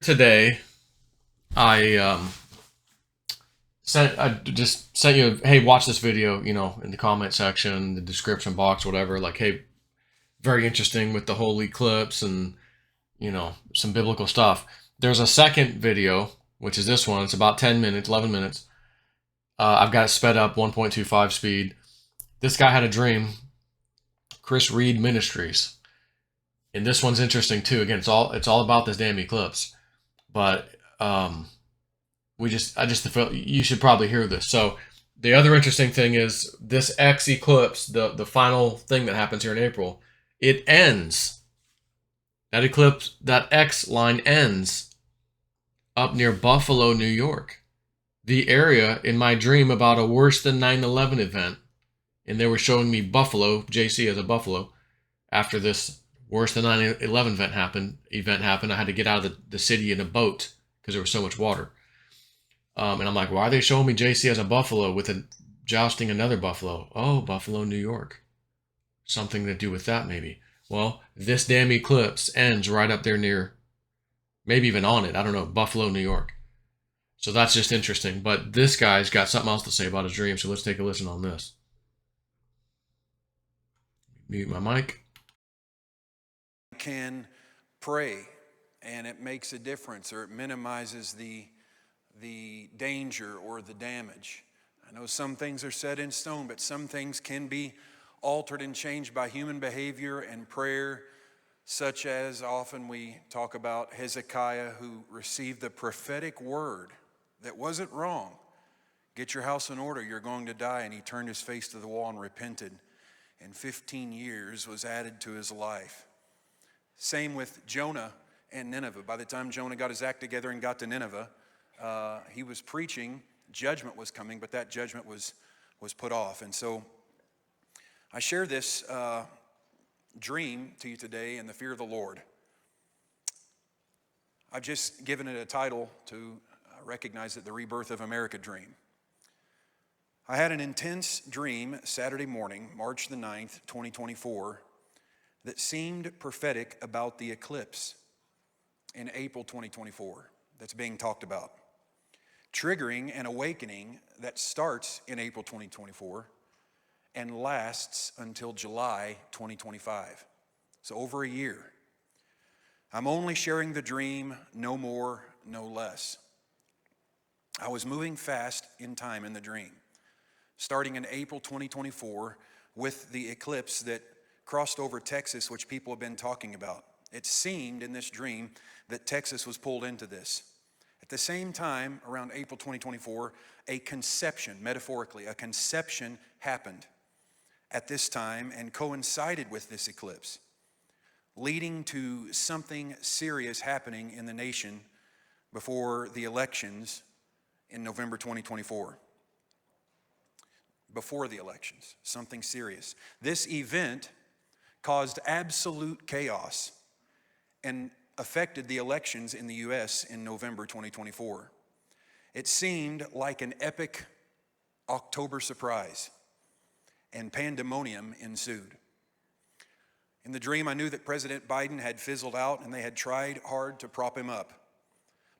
Today, I I just sent you, hey, watch this video, in the comment section, the description box, whatever. Like, hey, very interesting with the whole eclipse and some biblical stuff. There's a second video, which is this one. It's about 10 minutes, 11 minutes. I've got it sped up 1.25 speed. This guy had a dream. Chris Reed Ministries, and this one's interesting too. Again, it's all about this damn eclipse, but I just felt you should probably hear this. So the other interesting thing is this X eclipse, the final thing that happens here in April, it ends. That eclipse, that X line ends up near Buffalo, New York. The area in my dream about a worse than 9/11 event, and they were showing me Buffalo, JC as a Buffalo, after this worse than 9/11 event happened. I had to get out of the city in a boat because there was so much water. And I'm like, why are they showing me JC as a buffalo with jousting another buffalo? Oh, Buffalo, New York. Something to do with that, maybe. Well, this damn eclipse ends right up there near, maybe even on it. I don't know, Buffalo, New York. So that's just interesting. But this guy's got something else to say about his dream. So let's take a listen on this. Mute my mic. Can pray, and it makes a difference, or it minimizes the danger or the damage. I know some things are set in stone, but some things can be altered and changed by human behavior and prayer, such as often we talk about Hezekiah, who received the prophetic word that wasn't wrong. Get your house in order, you're going to die. And he turned his face to the wall and repented. And 15 years was added to his life. Same with Jonah and Nineveh. By the time Jonah got his act together and got to Nineveh, he was preaching, judgment was coming, but that judgment was put off. And so I share this dream to you today in the fear of the Lord. I've just given it a title to recognize it, the Rebirth of America dream. I had an intense dream Saturday morning, March the 9th, 2024, that seemed prophetic about the eclipse in April 2024 that's being talked about, triggering an awakening that starts in April 2024 and lasts until July 2025. So over a year. I'm only sharing the dream, no more, no less. I was moving fast in time in the dream, starting in April 2024 with the eclipse that crossed over Texas, which people have been talking about. It seemed in this dream that Texas was pulled into this. At the same time, around April 2024, a conception, metaphorically, a conception happened at this time and coincided with this eclipse, leading to something serious happening in the nation before the elections in November 2024. Before the elections, something serious. This event caused absolute chaos and affected the elections in the U.S. in November 2024. It seemed like an epic October surprise, and pandemonium ensued. In the dream, I knew that President Biden had fizzled out and they had tried hard to prop him up.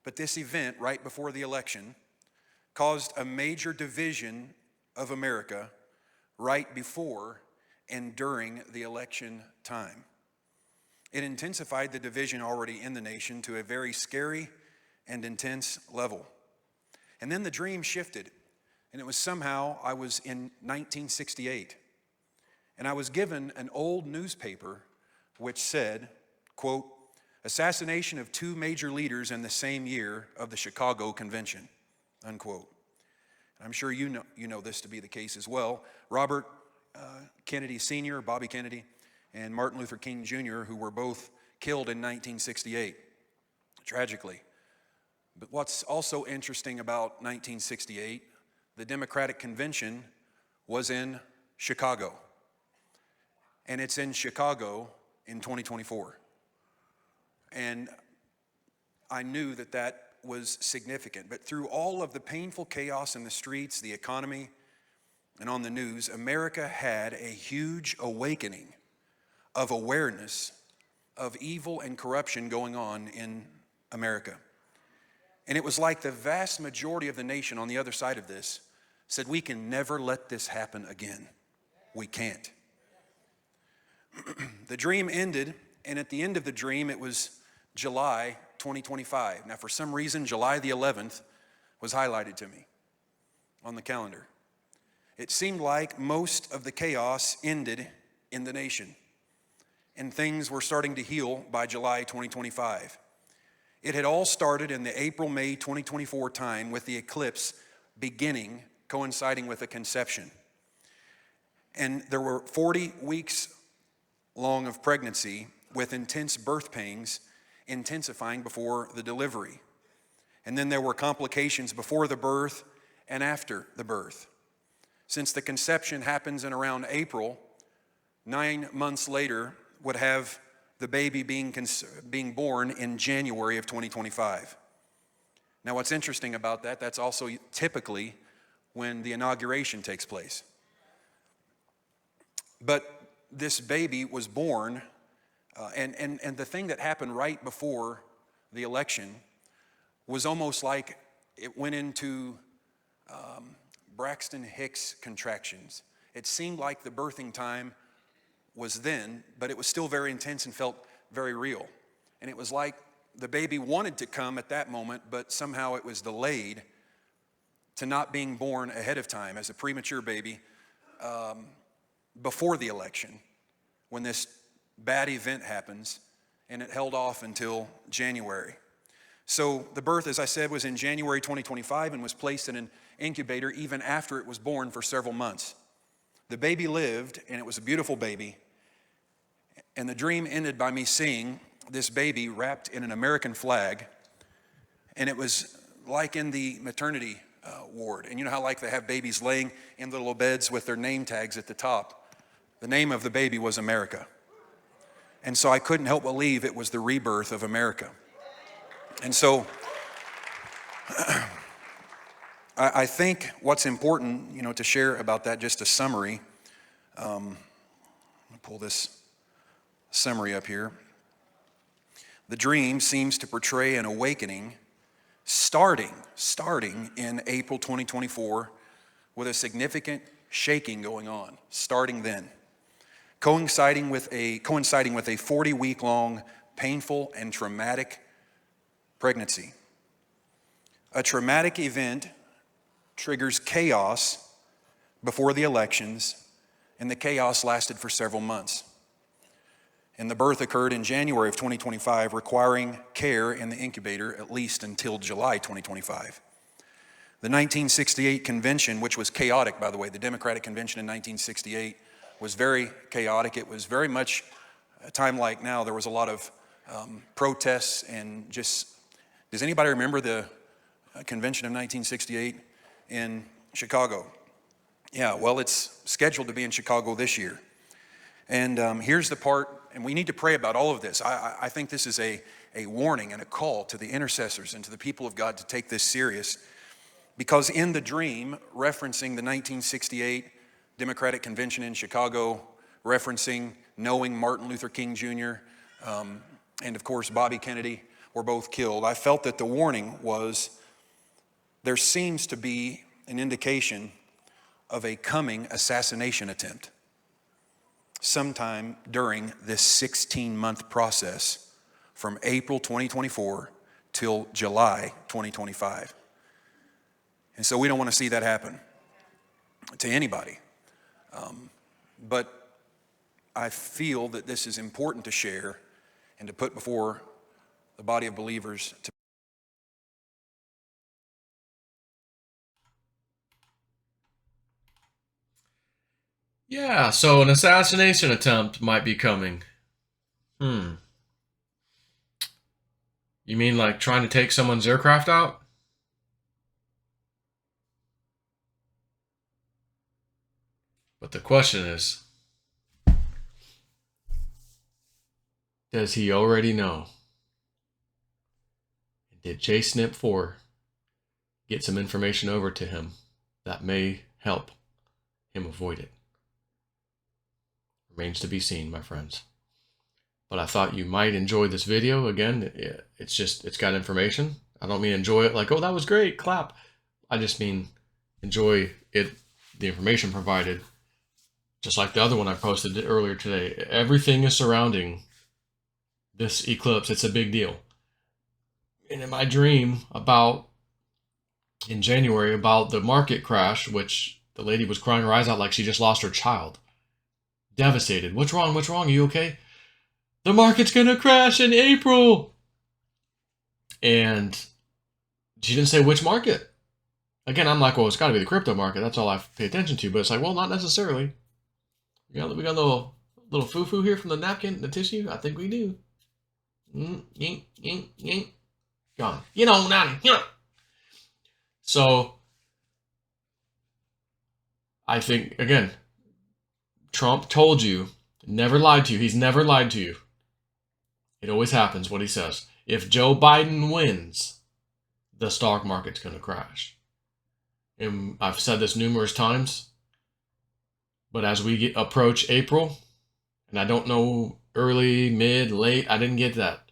But this event, right before the election, caused a major division of America right before and during the election time. It intensified the division already in the nation to a very scary and intense level. And then the dream shifted, and it was somehow I was in 1968, and I was given an old newspaper which said, quote, assassination of two major leaders in the same year of the Chicago Convention, unquote. I'm sure you know this to be the case as well. Robert Kennedy Sr., Bobby Kennedy, and Martin Luther King Jr., who were both killed in 1968, tragically. But what's also interesting about 1968, the Democratic Convention was in Chicago. And it's in Chicago in 2024. And I knew that that was significant. But through all of the painful chaos in the streets, the economy, and on the news, America had a huge awakening of awareness of evil and corruption going on in America. And it was like the vast majority of the nation on the other side of this said, we can never let this happen again. We can't. The dream ended, and at the end of the dream, it was July 2025. Now, for some reason, July the 11th was highlighted to me on the calendar. It seemed like most of the chaos ended in the nation, and things were starting to heal by July 2025. It had all started in the April-May 2024 time with the eclipse beginning, coinciding with the conception. And there were 40 weeks long of pregnancy with intense birth pains intensifying before the delivery. And then there were complications before the birth and after the birth. Since the conception happens in around April, 9 months later would have the baby being born in January of 2025. Now, what's interesting about that, that's also typically when the inauguration takes place. But this baby was born, and the thing that happened right before the election was almost like it went into Braxton Hicks contractions. It seemed like the birthing time was then, but it was still very intense and felt very real. And it was like the baby wanted to come at that moment, but somehow it was delayed to not being born ahead of time as a premature baby before the election when this bad event happens, and it held off until January. So the birth, as I said, was in January 2025 and was placed in an incubator even after it was born for several months. The baby lived, and it was a beautiful baby. And the dream ended by me seeing this baby wrapped in an American flag. And it was like in the maternity ward. And you know how like they have babies laying in little beds with their name tags at the top? The name of the baby was America. And so I couldn't help believe it was the rebirth of America. And so I think what's important, to share about that, just a summary. I'll pull this summary up here. The dream seems to portray an awakening starting in April 2024 with a significant shaking going on, starting then, coinciding with a 40-week-long painful and traumatic pregnancy. A traumatic event triggers chaos before the elections, and the chaos lasted for several months. And the birth occurred in January of 2025, requiring care in the incubator at least until July 2025. The 1968 convention, which was chaotic, by the way, the Democratic Convention in 1968 was very chaotic. It was very much a time like now. There was a lot of protests and just, does anybody remember the convention of 1968 in Chicago? Yeah, well, it's scheduled to be in Chicago this year. And here's the part, and we need to pray about all of this. I think this is a warning and a call to the intercessors and to the people of God to take this serious. Because in the dream, referencing the 1968 Democratic Convention in Chicago, referencing knowing Martin Luther King Jr., and of course Bobby Kennedy were both killed, I felt that the warning was there seems to be an indication of a coming assassination attempt sometime during this 16-month process from April 2024 till July 2025. And so we don't want to see that happen to anybody. But I feel that this is important to share and to put before the body of believers. Yeah, so an assassination attempt might be coming. You mean like trying to take someone's aircraft out? But the question is, does he already know? Did JSNP 4 get some information over to him that may help him avoid it? Remains to be seen, my friends. But I thought you might enjoy this video. Again, it's got information. I don't mean enjoy it like, oh, that was great, clap. I just mean enjoy it, the information provided. Just like the other one I posted earlier today. Everything is surrounding this eclipse. It's a big deal. And in my dream in January about the market crash, which the lady was crying her eyes out like she just lost her child. Devastated. What's wrong? What's wrong? Are you okay? The market's gonna crash in April. And she didn't say which market. Again, I'm like, well, it's got to be the crypto market. That's all I pay attention to. But it's like, well, not necessarily. We got a little foo-foo here from the napkin, the tissue. I think we do. Yink, yink, yink. Gone. You know, not. So, I think, again, Trump told you, never lied to you. He's never lied to you. It always happens, what he says. If Joe Biden wins, the stock market's going to crash. And I've said this numerous times, but as we approach April, and I don't know early, mid, late, I didn't get that.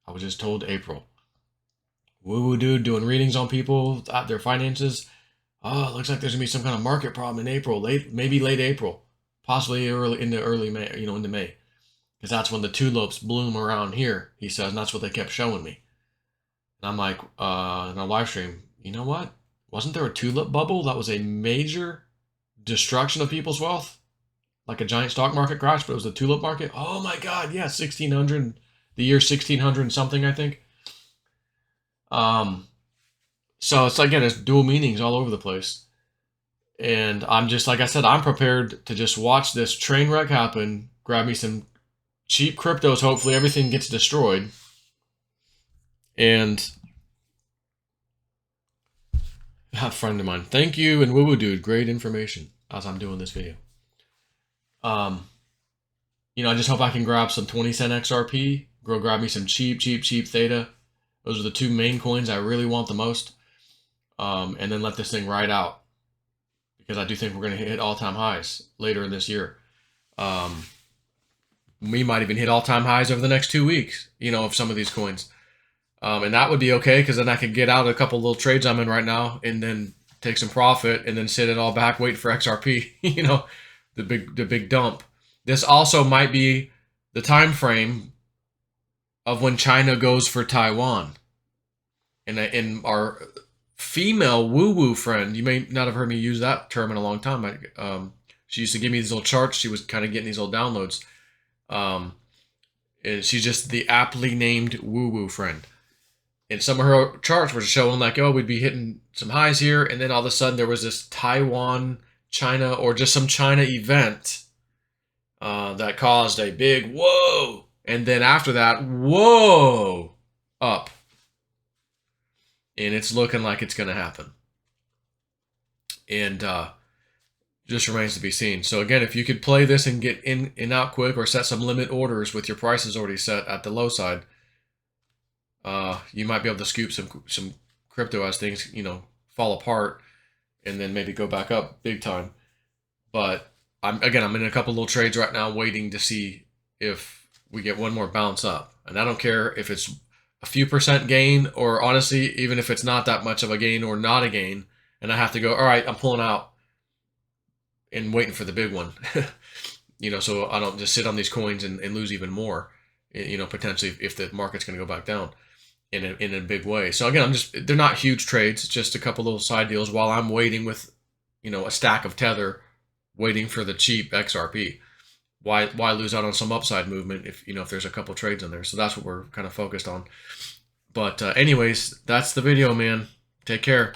I was just told April. Woo-woo dude doing readings on people, their finances. Oh, it looks like there's going to be some kind of market problem in April, maybe late April, possibly early May, into May. Because that's when the tulips bloom around here, he says, and that's what they kept showing me. And I'm like, in a live stream, you know what? Wasn't there a tulip bubble that was a major destruction of people's wealth? Like a giant stock market crash, but it was the tulip market? Oh my God, yeah, 1600, the year 1600 and something, I think. So it's, again, it's dual meanings all over the place. And I'm just, like I said, I'm prepared to just watch this train wreck happen, grab me some cheap cryptos, hopefully everything gets destroyed. And a friend of mine, thank you, and woo-woo dude, great information as I'm doing this video. I just hope I can grab some 20-cent XRP, grab me some cheap Theta. Those are the two main coins I really want the most. And then let this thing ride out, because I do think we're going to hit all-time highs later in this year. We might even hit all-time highs over the next 2 weeks, of some of these coins. And that would be okay, because then I could get out of a couple little trades I'm in right now and then take some profit and then sit it all back, wait for XRP, the big dump. This also might be the time frame of when China goes for Taiwan. And our female woo-woo friend, you may not have heard me use that term in a long time. She used to give me these little charts. She was kind of getting these little downloads. And she's just the aptly named woo-woo friend. And some of her charts were showing like, oh, we'd be hitting some highs here. And then all of a sudden there was this Taiwan, China, or just some China event that caused a big whoa. And then after that, whoa, up. And it's looking like it's going to happen. And just remains to be seen. So again, if you could play this and get in and out quick, or set some limit orders with your prices already set at the low side, you might be able to scoop some crypto as things, fall apart, and then maybe go back up big time. But I'm in a couple little trades right now, waiting to see if we get one more bounce up. And I don't care if it's a few percent gain, or honestly, even if it's not that much of a gain or not a gain, and I have to go, all right, I'm pulling out and waiting for the big one, so I don't just sit on these coins and lose even more, potentially if the market's going to go back down in a big way. So again, they're not huge trades. It's just a couple little side deals while I'm waiting with, a stack of Tether, waiting for the cheap XRP. Why lose out on some upside movement if there's a couple trades in there? So that's what we're kind of focused on. But anyways, that's the video, man. Take care.